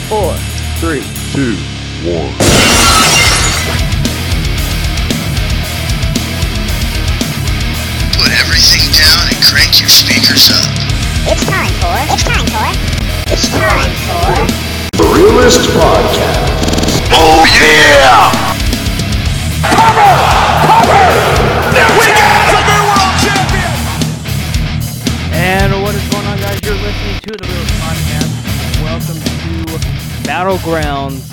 4, 3, 2, 1. Put everything down and crank your speakers up. It's time for The Realest Podcast. Oh yeah! Cover! We got a new world champion! And what is going on, guys? You're listening to the Realest Podcast. Welcome to Battleground's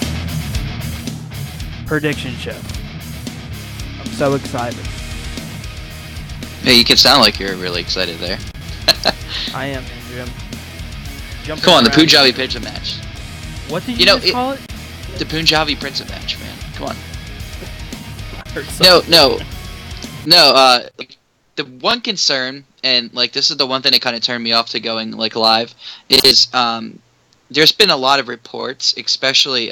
prediction show. I'm so excited. Yeah, you can sound like you're really excited there. I am, Jim. Come on, the Punjabi Prince match. What did you just call it? The Punjabi Prince match, man. Come on. No. The one concern, and like this is the one thing that kind of turned me off to going like live, is there's been a lot of reports, especially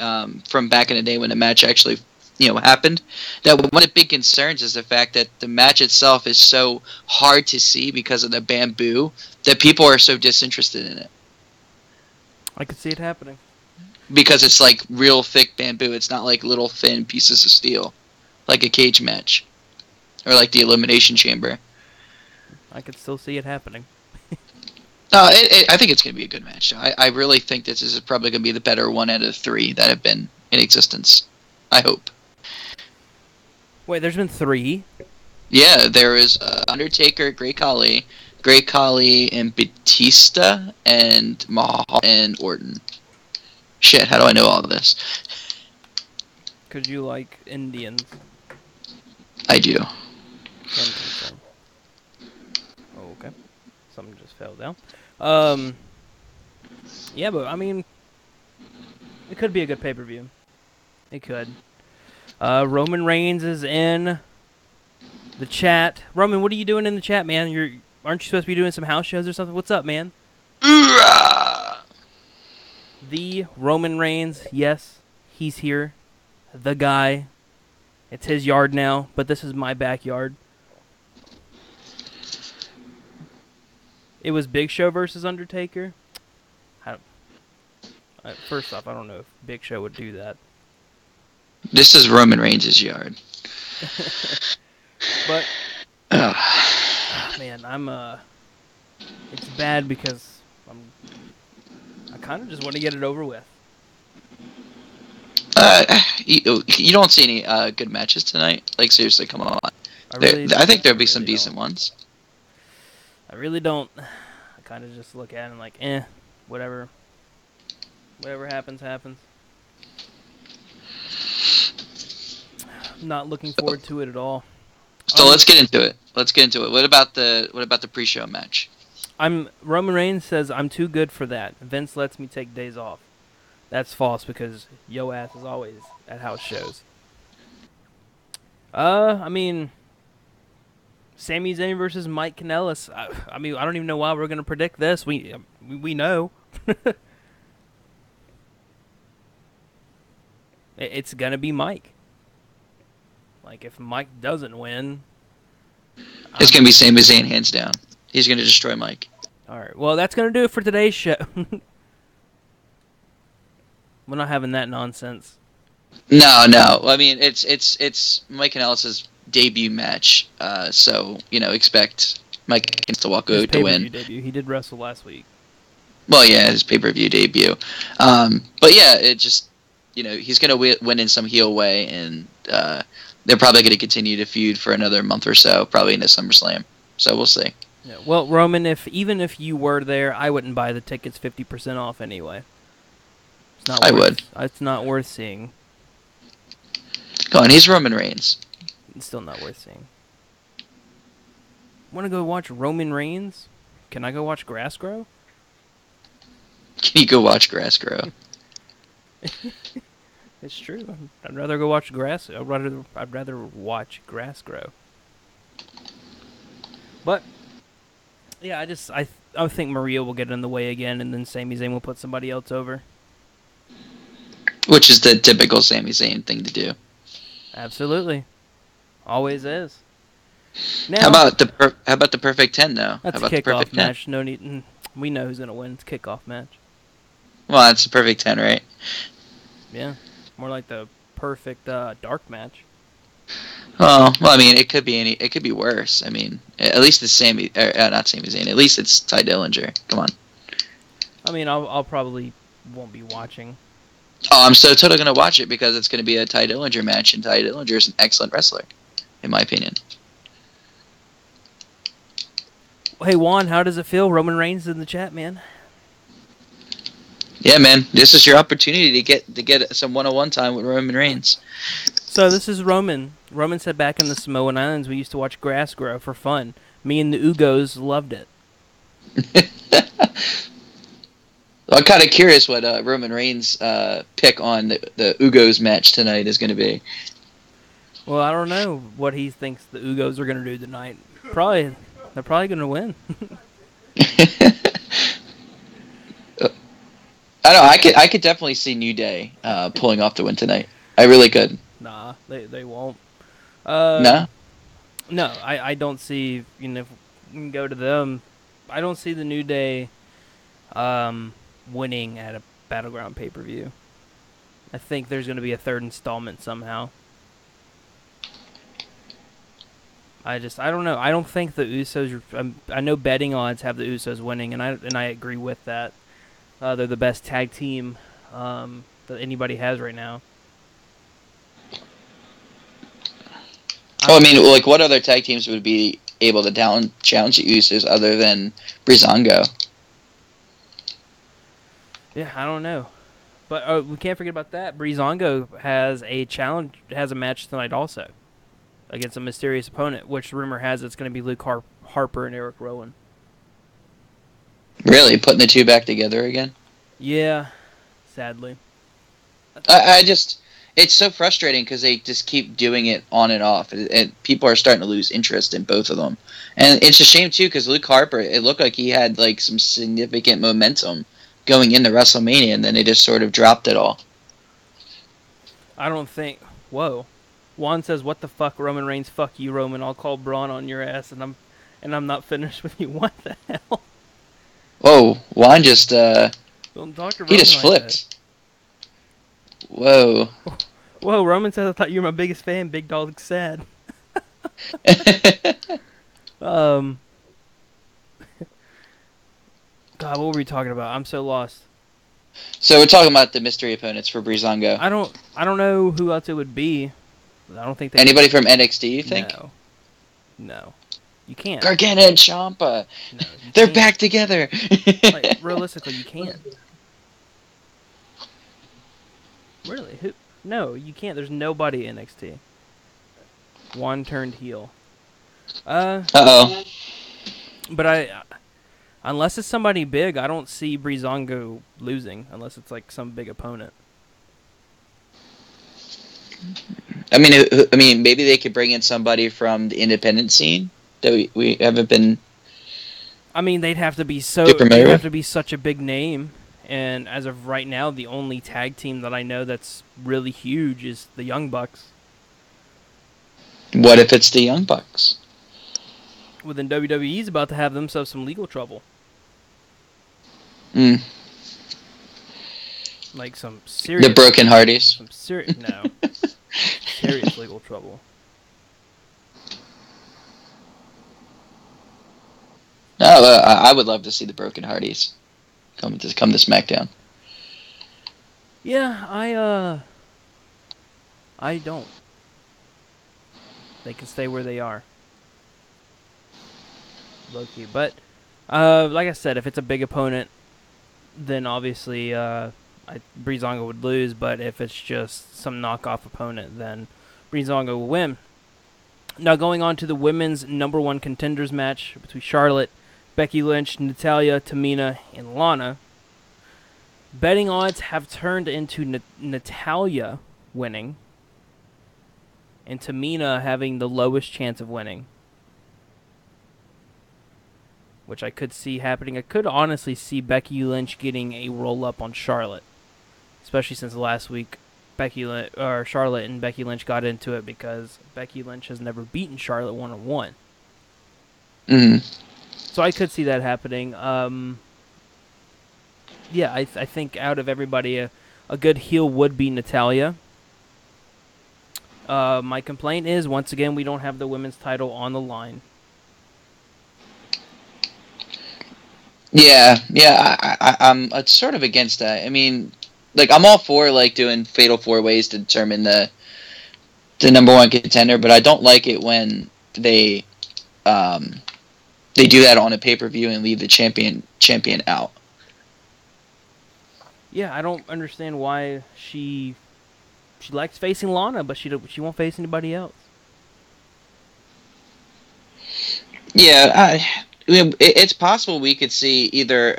from back in the day when the match actually happened, that one of the big concerns is the fact that the match itself is so hard to see because of the bamboo that people are so disinterested in it. I could see it happening. Because it's like real thick bamboo. It's not like little thin pieces of steel, like a cage match, or like the Elimination Chamber. I could still see it happening. I think it's going to be a good match. I really think this is probably going to be the better one out of the three that have been in existence. I hope. Wait, there's been 3? Yeah, there is Undertaker, Great Khali, and Batista, and Mahal, and Orton. Shit, how do I know all of this? Because you like Indians. I do. Oh, okay. Something just fell down. Yeah, but I mean, it could be a good pay-per-view. It could. Roman Reigns is in the chat. Roman, what are you doing in the chat, man? Aren't you supposed to be doing some house shows or something? What's up, man? The Roman Reigns, yes, he's here. The guy. It's his yard now, but this is my backyard. It was Big Show versus Undertaker. First off, I don't know if Big Show would do that. This is Roman Reigns' yard. But, man, it's bad because I kind of just want to get it over with. You don't see any good matches tonight? Like, seriously, come on. I think there'll be some decent ones. I really don't. I kind of just look at it and like, whatever. Whatever happens, happens. I'm not looking forward to it at all. So let's get into it. What about the pre-show match? Roman Reigns says I'm too good for that. Vince lets me take days off. That's false because yo ass is always at house shows. I mean, Sami Zayn versus Mike Kanellis. I mean, I don't even know why we're gonna predict this. We know. It's gonna be Mike. Like if Mike doesn't win, it's gonna be Sami Zayn hands down. He's gonna destroy Mike. All right. Well, that's gonna do it for today's show. We're not having that nonsense. No. I mean, it's Mike Kanellis' debut match. So expect Mike Kanellis to walk out to win. Debut. He did wrestle last week. Well, yeah, his pay-per-view debut. But yeah, it just he's gonna win in some heel way, and they're probably gonna continue to feud for another month or so, probably into SummerSlam. So we'll see. Yeah. Well, Roman, even if you were there, I wouldn't buy the tickets 50% off anyway. I would. It's not worth seeing. Go on, he's Roman Reigns. It's still not worth seeing. Want to go watch Roman Reigns? Can I go watch grass grow? Can you go watch grass grow? It's true. I'd rather go watch grass. I'd rather watch grass grow. But yeah, I think Maria will get in the way again, and then Sami Zayn will put somebody else over. Which is the typical Sami Zayn thing to do. Absolutely, always is. Now, how about the perfect 10 though? That's how about a kickoff the perfect match. 10? No need. We know who's gonna win. It's a kickoff match. Well, that's a perfect 10, right? Yeah, more like the perfect dark match. Well, I mean, it could be it could be worse. I mean, at least it's not Sami Zayn. At least it's Ty Dillinger. Come on. I mean, I'll probably won't be watching. Oh, I'm so totally gonna watch it because it's gonna be a Ty Dillinger match, and Ty Dillinger is an excellent wrestler, in my opinion. Hey Juan, how does it feel? Roman Reigns in the chat, man. Yeah, man, this is your opportunity to get some one-on-one time with Roman Reigns. So this is Roman. Roman said back in the Samoan Islands we used to watch grass grow for fun. Me and the Ugos loved it. I'm kind of curious what Roman Reigns' pick on the Ugos match tonight is going to be. Well, I don't know what he thinks the Ugos are going to do tonight. They're probably going to win. I don't know. I could definitely see New Day pulling off the win tonight. I really could. Nah, they won't. No? No, I don't see, if we can go to them, I don't see the New Day winning at a Battleground pay-per-view. I think there's going to be a third installment somehow. I don't know. I don't think the Usos. I know betting odds have the Usos winning, and I agree with that. They're the best tag team that anybody has right now. Oh, I mean, like, what other tag teams would be able to challenge the Usos other than Breezango? Yeah, I don't know. But we can't forget about that. Breezango has a match tonight also against a mysterious opponent, which rumor has it's going to be Luke Harper and Eric Rowan. Really? Putting the two back together again? Yeah, sadly. I just... It's so frustrating because they just keep doing it on and off. And people are starting to lose interest in both of them. And it's a shame, too, because Luke Harper, it looked like he had like some significant momentum going into WrestleMania, and then they just sort of dropped it all. I don't think... Whoa. Juan says, what the fuck, Roman Reigns? Fuck you, Roman. I'll call Braun on your ass, and I'm not finished with you. What the hell? Whoa, Juan just, Don't talk to he Roman just like flipped. Whoa. Whoa, Roman says I thought you were my biggest fan. Big dog sad. God, what were we talking about? I'm so lost. So we're talking about the mystery opponents for Breezango. I don't know who else it would be. I don't think they Anybody from NXT, you think? No. You can't. Gargano and Ciampa. No, They're can't. back together. Like, realistically, you can't. Really? Who? No, you can't. There's nobody in NXT. One turned heel. Uh-oh. But unless it's somebody big, I don't see Breezango losing unless it's like some big opponent. I mean, maybe they could bring in somebody from the independent scene that we haven't been. I mean, they'd have to be such a big name, and as of right now, the only tag team that I know that's really huge is the Young Bucks. What if it's the Young Bucks? Well, then WWE's about to have themselves some legal trouble. Mm. Like some serious... The Broken Hardys. No. Serious legal trouble. No, I would love to see the Broken Hardys come to SmackDown. Yeah, I don't. They can stay where they are. Low-key. But, like I said, if it's a big opponent, then obviously Breezango would lose. But if it's just some knockoff opponent, then Breezango will win. Now, going on to the women's number one contenders match between Charlotte, Becky Lynch, Natalya, Tamina, and Lana. Betting odds have turned into Natalya winning and Tamina having the lowest chance of winning, which I could see happening. I could honestly see Becky Lynch getting a roll-up on Charlotte, especially since last week Charlotte and Becky Lynch got into it because Becky Lynch has never beaten Charlotte one-on-one. Mm-hmm. So I could see that happening. yeah, I think out of everybody, a good heel would be Natalya. My complaint is, once again, we don't have the women's title on the line. Yeah, I'm sort of against that. I mean, like I'm all for like doing fatal four ways to determine the number one contender, but I don't like it when um they do that on a pay-per-view and leave the champion out. Yeah, I don't understand why she likes facing Lana, but she won't face anybody else. Yeah, it's possible we could see either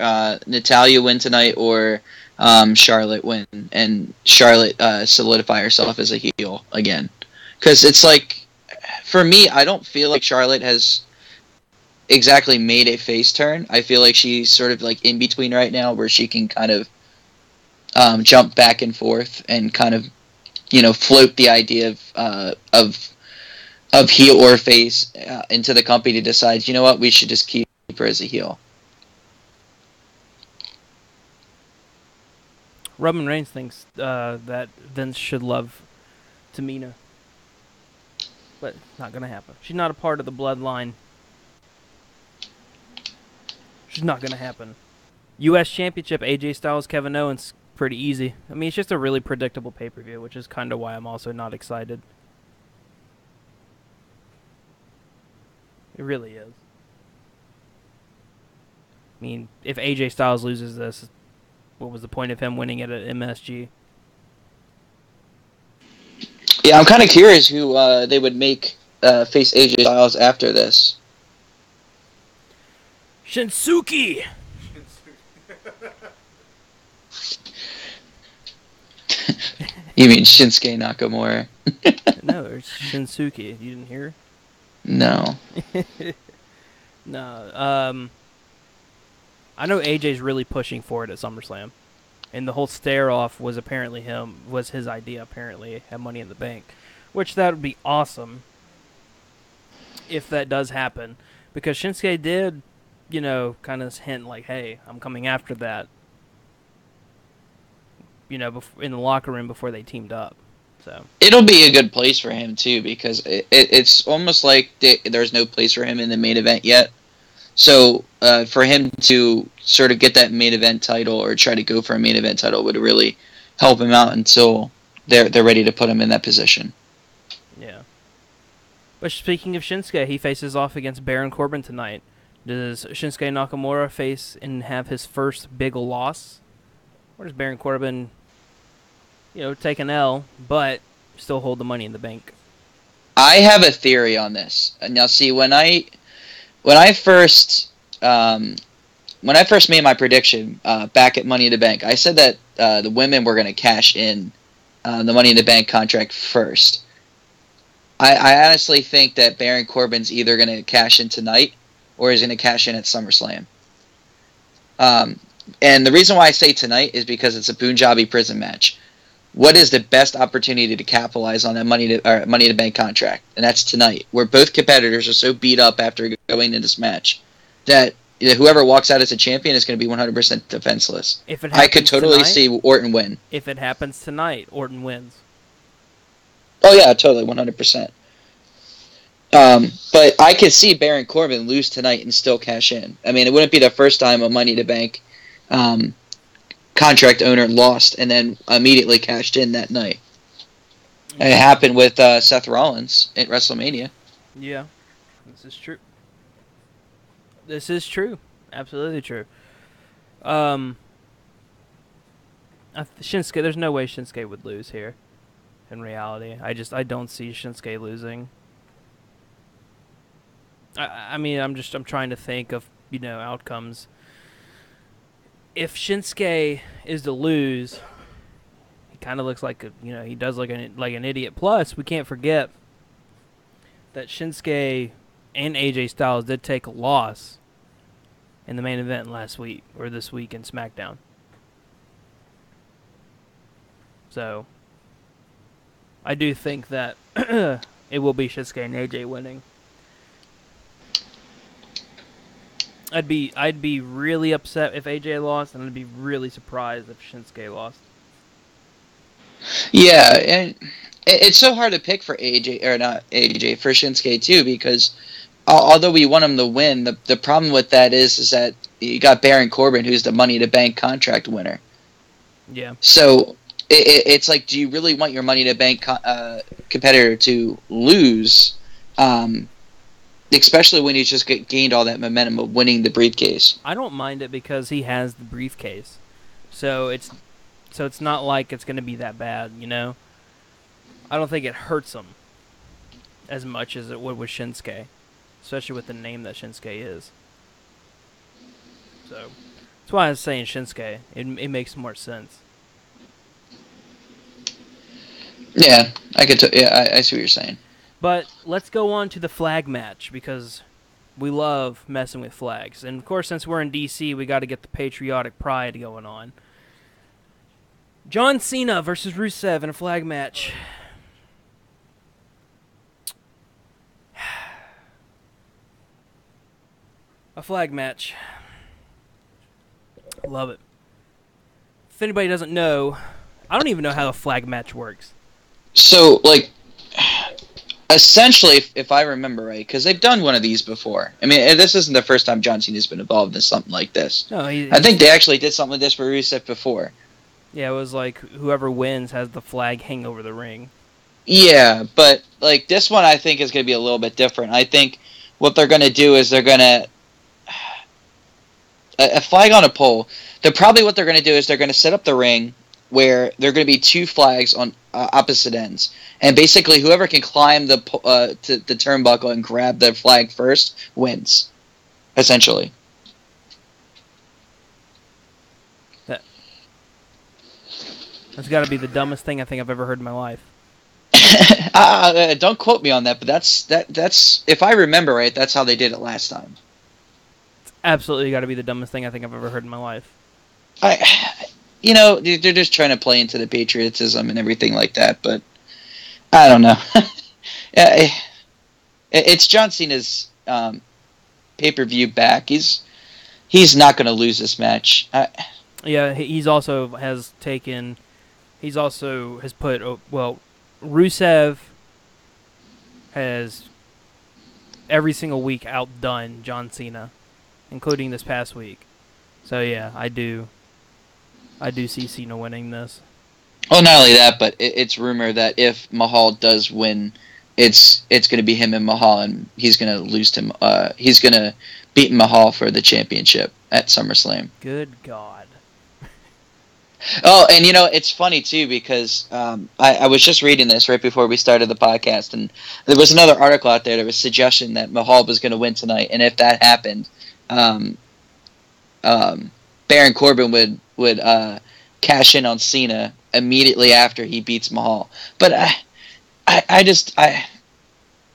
Natalya win tonight or Charlotte win, and Charlotte solidify herself as a heel again. Because it's like, for me, I don't feel like Charlotte has exactly made a face turn. I feel like she's sort of like in between right now, where she can kind of jump back and forth and kind of float the idea of heel or face into the company to decide, you know what, we should just keep her as a heel. Roman Reigns thinks that Vince should love Tamina, but it's not gonna happen. She's not a part of the bloodline. She's not gonna happen. U.S. Championship, AJ Styles, Kevin Owens, pretty easy. I mean, it's just a really predictable pay-per-view, which is kind of why I'm also not excited. It really is. I mean, if AJ Styles loses this, what was the point of him winning it at MSG? Yeah, I'm kind of curious who they would make face AJ Styles after this. Shinsuke! You mean Shinsuke Nakamura? No, it's Shinsuke. You didn't hear? No. No. I know AJ's really pushing for it at SummerSlam, and the whole stare-off was his idea, apparently, at Money in the Bank, which that would be awesome if that does happen, because Shinsuke did, kind of hint like, hey, I'm coming after that, in the locker room before they teamed up. So It'll be a good place for him, too, because it's almost like there's no place for him in the main event yet. So for him to sort of get that main event title or try to go for a main event title would really help him out until they're ready to put him in that position. yeah. But speaking of Shinsuke, he faces off against Baron Corbin tonight. Does Shinsuke Nakamura face and have his first big loss? Or does Baron Corbin, take an L, but still hold the Money in the Bank? I have a theory on this. Now, see, when I first made my prediction back at Money in the Bank, I said that the women were going to cash in the Money in the Bank contract first. I honestly think that Baron Corbin's either going to cash in tonight or is going to cash in at SummerSlam. And the reason why I say tonight is because it's a Punjabi prison match. What is the best opportunity to capitalize on that Money in the Bank contract? And that's tonight, where both competitors are so beat up after going into this match that whoever walks out as a champion is going to be 100% defenseless. I could totally see Orton win. If it happens tonight, Orton wins. Oh yeah, totally, 100%. But I could see Baron Corbin lose tonight and still cash in. I mean, it wouldn't be the first time a Money in the Bank contract owner lost and then immediately cashed in that night. It happened with Seth Rollins at WrestleMania. Yeah, this is true. This is true. Absolutely true. Shinsuke, there's no way Shinsuke would lose here. In reality, I don't see Shinsuke losing. I mean, I'm trying to think of outcomes. If Shinsuke is to lose, he kind of looks like he does like an idiot. Plus, we can't forget that Shinsuke and AJ Styles did take a loss in the main event last week or this week in SmackDown. So I do think that it will be Shinsuke and AJ winning. I'd be really upset if AJ lost, and I'd be really surprised if Shinsuke lost. Yeah, and it's so hard to pick for AJ or not AJ for Shinsuke too because although we want him to win, the problem with that is that you got Baron Corbin, who's the Money to Bank contract winner. Yeah. So it's like, do you really want your Money to Bank competitor to lose? Especially when he's just gained all that momentum of winning the briefcase. I don't mind it because he has the briefcase, so it's not like it's going to be that bad, you know. I don't think it hurts him as much as it would with Shinsuke, especially with the name that Shinsuke is. So that's why I was saying Shinsuke. It makes more sense. Yeah, I could. I see what you're saying. But let's go on to the flag match because we love messing with flags. And, of course, since we're in D.C., we got to get the patriotic pride going on. John Cena versus Rusev in a flag match. A flag match. Love it. If anybody doesn't know, I don't even know how a flag match works. So, like, essentially, if I remember right, because they've done one of these before. I mean, this isn't the first time John Cena's been involved in something like this. No, I think they actually did something like this for Rusev before. Yeah, it was like whoever wins has the flag hang over the ring. Yeah, but, like, this one I think is going to be a little bit different. I think what they're going to do is they're going to... A flag on a pole. What they're going to do is they're going to set up the ring where there are going to be two flags on opposite ends, and basically whoever can climb the turnbuckle and grab the flag first wins, essentially. That's got to be the dumbest thing I think I've ever heard in my life. Don't quote me on that, but that's if I remember right, that's how they did it last time. It's absolutely got to be the dumbest thing I think I've ever heard in my life. They're just trying to play into the patriotism and everything like that, but I don't know. It's John Cena's pay-per-view back. He's not going to lose this match. Yeah, he's also put Rusev has every single week outdone John Cena, including this past week. So yeah, I do see Cena winning this. Well, not only that, but it's rumored that if Mahal does win, it's going to be him and Mahal, and he's going to lose to he's going to beat Mahal for the championship at SummerSlam. Good God. Oh, and it's funny too because I was just reading this right before we started the podcast, and there was another article out there that was suggesting that Mahal was going to win tonight, and if that happened, Baron Corbin would cash in on Cena immediately after he beats Mahal. But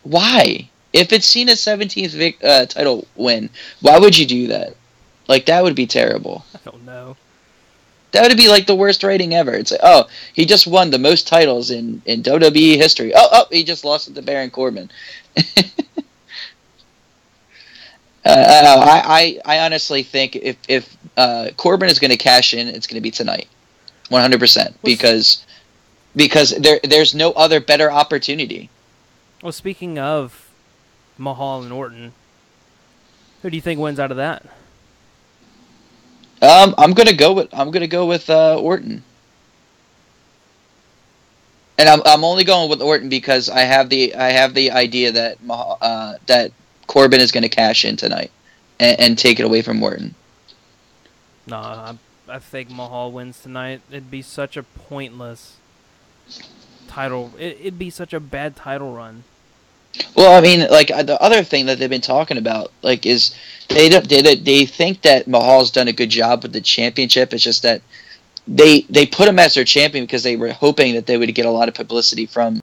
why? If it's Cena's 17th title win, why would you do that? Like, that would be terrible. I don't know. That would be like the worst rating ever. It's like, oh, he just won the most titles in WWE history. Oh, he just lost it to Baron Corbin. I honestly think if Corbin is going to cash in, it's going to be tonight, 100%, because there's no other better opportunity. Well, speaking of Mahal and Orton, who do you think wins out of that? I'm gonna go with Orton, and I'm only going with Orton because I have the idea that that Corbin is going to cash in tonight and take it away from Orton. No, I think Mahal wins tonight. It'd be such a pointless title. It'd be such a bad title run. Well, I mean, like, the other thing that they've been talking about, like, is they think that Mahal's done a good job with the championship. It's just that they put him as their champion because they were hoping that they would get a lot of publicity from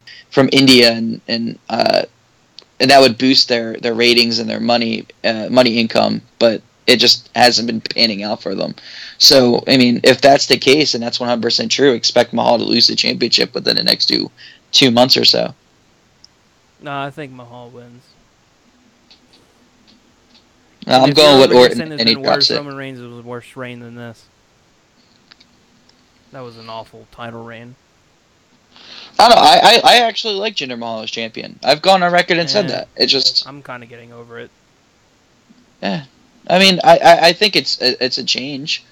India and that would boost their ratings and their money income. But it just hasn't been panning out for them. So, I mean, if that's the case, and that's 100% true, expect Mahal to lose the championship within the next two months or so. No, I think Mahal wins. I'm If you're going with over here Orton, saying there's and he been drops worse, it. Roman Reigns was a worse reign than this. That was an awful title reign. I don't know. I actually like Jinder Mahal as champion. I've gone on record and said Eh, that. It just, I'm kind of getting over it. yeah. I mean, I think it's a change.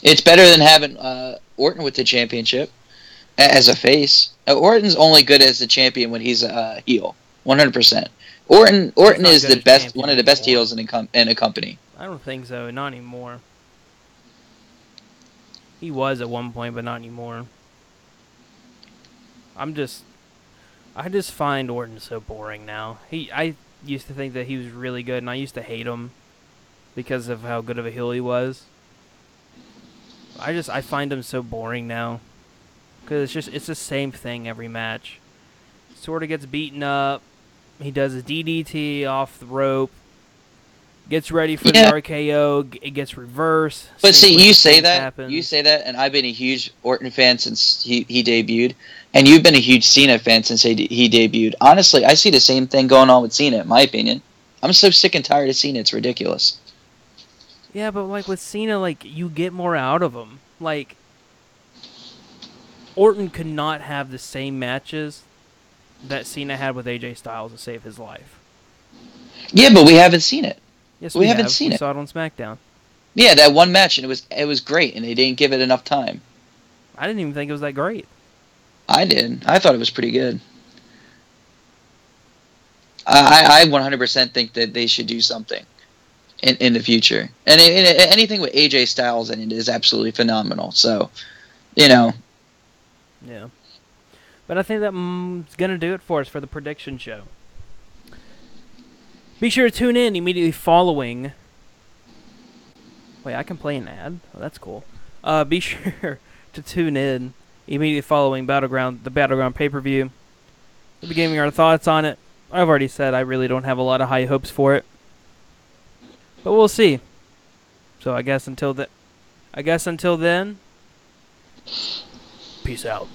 It's better than having Orton with the championship as a face. Orton's only good as a champion when he's a heel, 100%. Orton not is good the as best, champion one of the best anymore. heels in a company. I don't think so. Not anymore. He was at one point, but not anymore. I just find Orton so boring now. I used to think that he was really good, and I used to hate him because of how good of a heel he was. I find him so boring now because it's the same thing every match. Sort of gets beaten up. He does a DDT off the rope. Gets ready for the Yeah, RKO. It gets reversed. but Same see, quick you say things that, happens. and I've been a huge Orton fan since he debuted, and you've been a huge Cena fan since he debuted. Honestly, I see the same thing going on with Cena, in my opinion. I'm so sick and tired of Cena, it's ridiculous. Yeah, but like with Cena, like you get more out of him. Like Orton could not have the same matches that Cena had with AJ Styles to save his life. Yeah, but we haven't seen it. Yes, We we haven't have. seen We it. saw it on SmackDown. Yeah, that one match, and it was great, and they didn't give it enough time. I didn't even think it was that great. I did. I thought it was pretty good. I 100% think that they should do something in the future, and anything with AJ Styles in it is absolutely phenomenal. So, you know, Yeah. But I think that's going to do it for us for the prediction show. Be sure to tune in immediately following. Wait, I can play an ad? Oh, that's cool. Be sure to tune in immediately following the Battleground pay-per-view. We'll be giving our thoughts on it. I've already said I really don't have a lot of high hopes for it. But we'll see. So I guess until then, peace out.